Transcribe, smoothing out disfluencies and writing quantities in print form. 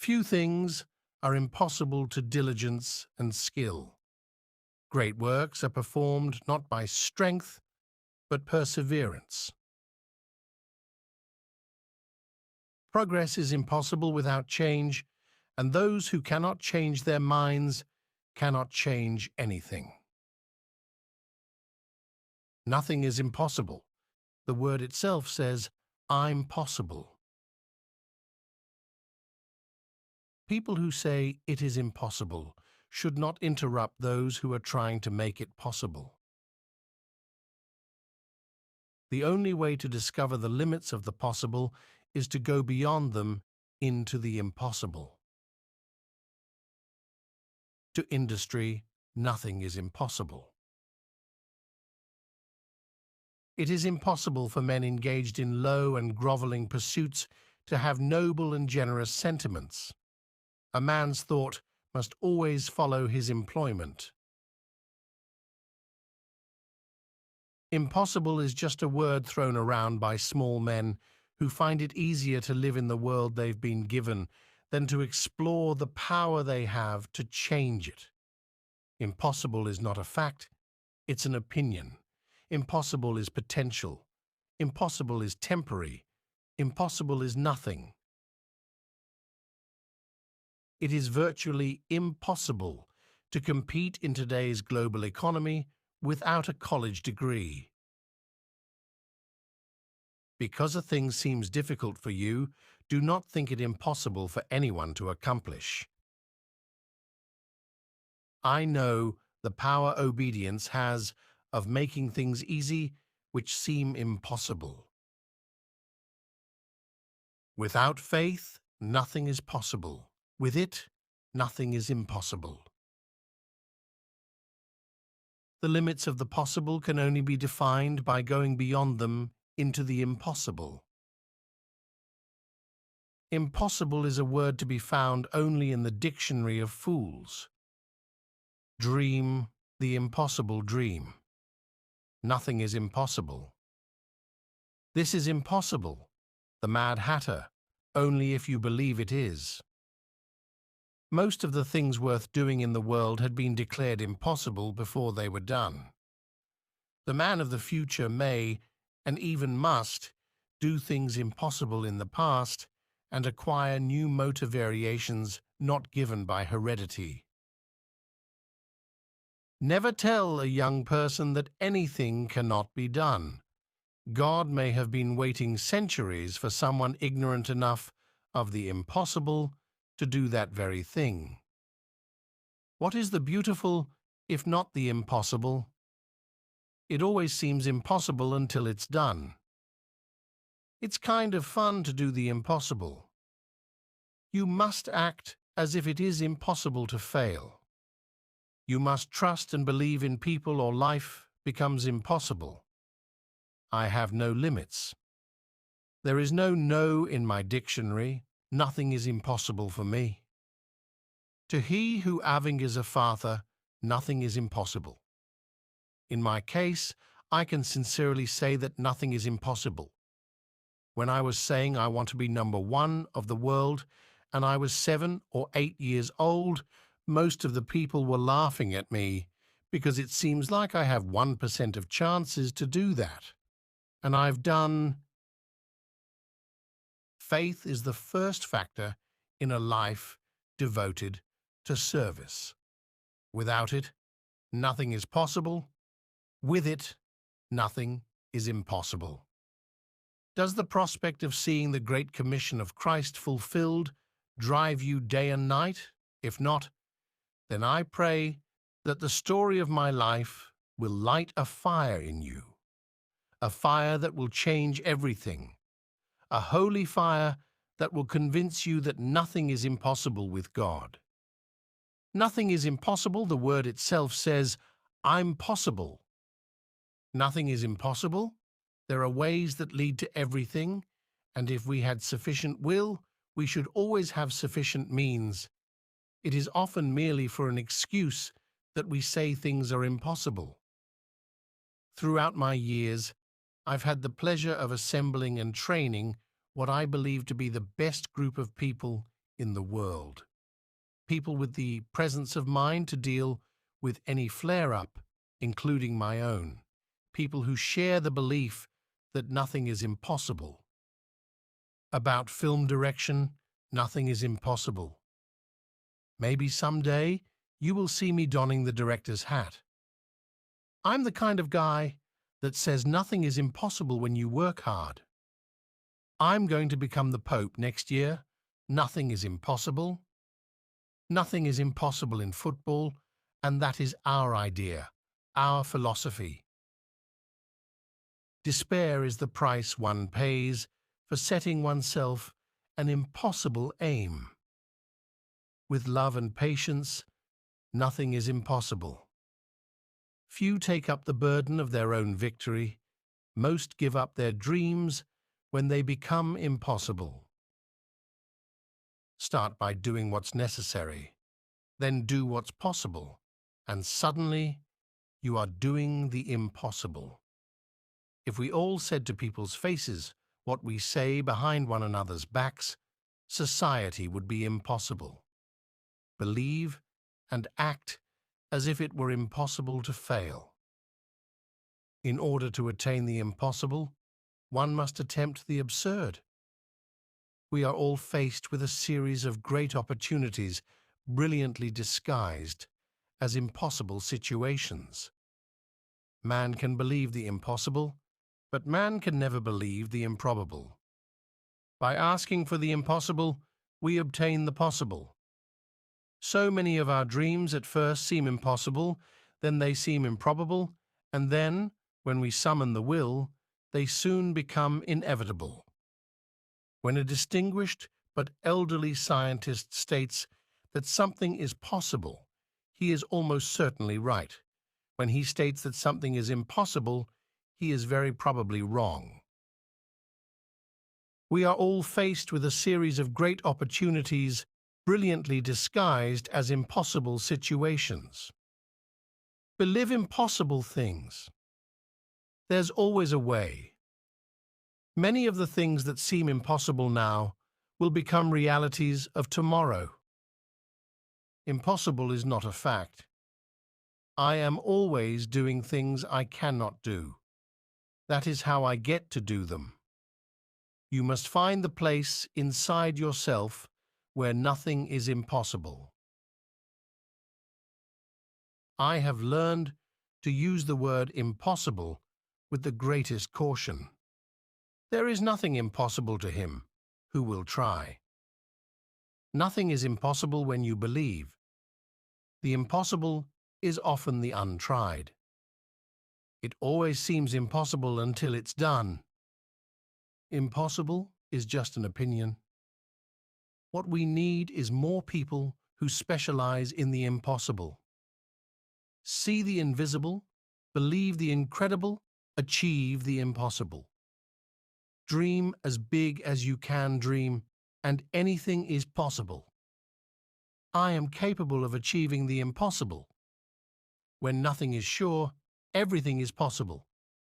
Few things are impossible to diligence and skill. Great works are performed not by strength, but perseverance. Progress is impossible without change, and those who cannot change their minds cannot change anything. Nothing is impossible. The word itself says, "I'm possible." People who say it is impossible should not interrupt those who are trying to make it possible. The only way to discover the limits of the possible is to go beyond them into the impossible. To industry, nothing is impossible. It is impossible for men engaged in low and grovelling pursuits to have noble and generous sentiments. A man's thought must always follow his employment. Impossible is just a word thrown around by small men who find it easier to live in the world they've been given than to explore the power they have to change it. Impossible is not a fact, it's an opinion. Impossible is potential. Impossible is temporary. Impossible is nothing. It is virtually impossible to compete in today's global economy without a college degree. Because a thing seems difficult for you, do not think it impossible for anyone to accomplish. I know the power obedience has of making things easy which seem impossible. Without faith, nothing is possible. With it, nothing is impossible. The limits of the possible can only be defined by going beyond them into the impossible. Impossible is a word to be found only in the dictionary of fools. Dream the impossible dream. Nothing is impossible. This is impossible, the Mad Hatter, only if you believe it is. Most of the things worth doing in the world had been declared impossible before they were done. The man of the future may, and even must, do things impossible in the past and acquire new motor variations not given by heredity. Never tell a young person that anything cannot be done. God may have been waiting centuries for someone ignorant enough of the impossible to do that very thing. What is the beautiful, if not the impossible? It always seems impossible until it's done. It's kind of fun to do the impossible. You must act as if it is impossible to fail. You must trust and believe in people or life becomes impossible. I have no limits. There is no no in my dictionary. Nothing is impossible for me. To he who having is a father, nothing is impossible. In my case, I can sincerely say that nothing is impossible. When I was saying I want to be number one of the world, and I was 7 or 8 years old, most of the people were laughing at me because it seems like I have 1% of chances to do that. And I've done. Faith is the first factor in a life devoted to service. Without it, nothing is possible. With it, nothing is impossible. Does the prospect of seeing the Great Commission of Christ fulfilled drive you day and night? If not, then I pray that the story of my life will light a fire in you, a fire that will change everything, a holy fire that will convince you that nothing is impossible with God. Nothing is impossible, the word itself says, I'm possible. Nothing is impossible. There are ways that lead to everything, and if we had sufficient will, we should always have sufficient means. It is often merely for an excuse that we say things are impossible. Throughout my years, I've had the pleasure of assembling and training what I believe to be the best group of people in the world. People with the presence of mind to deal with any flare-up, including my own. People who share the belief that nothing is impossible. About film direction, nothing is impossible. Maybe someday you will see me donning the director's hat. I'm the kind of guy that says nothing is impossible when you work hard. I'm going to become the Pope next year. Nothing is impossible. Nothing is impossible in football, and that is our idea, our philosophy. Despair is the price one pays for setting oneself an impossible aim. With love and patience, nothing is impossible. Few take up the burden of their own victory. Most give up their dreams when they become impossible. Start by doing what's necessary, then do what's possible, and suddenly you are doing the impossible. If we all said to people's faces what we say behind one another's backs, society would be impossible. Believe and act as if it were impossible to fail. In order to attain the impossible, one must attempt the absurd. We are all faced with a series of great opportunities brilliantly disguised as impossible situations. Man can believe the impossible, but man can never believe the improbable. By asking for the impossible, we obtain the possible. So many of our dreams at first seem impossible, then they seem improbable, and then, when we summon the will, they soon become inevitable. When a distinguished but elderly scientist states that something is possible, he is almost certainly right. When he states that something is impossible, he is very probably wrong. We are all faced with a series of great opportunities brilliantly disguised as impossible situations. Believe impossible things. There's always a way. Many of the things that seem impossible now will become realities of tomorrow. Impossible is not a fact. I am always doing things I cannot do. That is how I get to do them. You must find the place inside yourself where nothing is impossible. I have learned to use the word impossible with the greatest caution. There is nothing impossible to him who will try. Nothing is impossible when you believe. The impossible is often the untried. It always seems impossible until it's done. Impossible is just an opinion. What we need is more people who specialize in the impossible. See the invisible, believe the incredible, achieve the impossible. Dream as big as you can dream, and anything is possible. I am capable of achieving the impossible. When nothing is sure, everything is possible.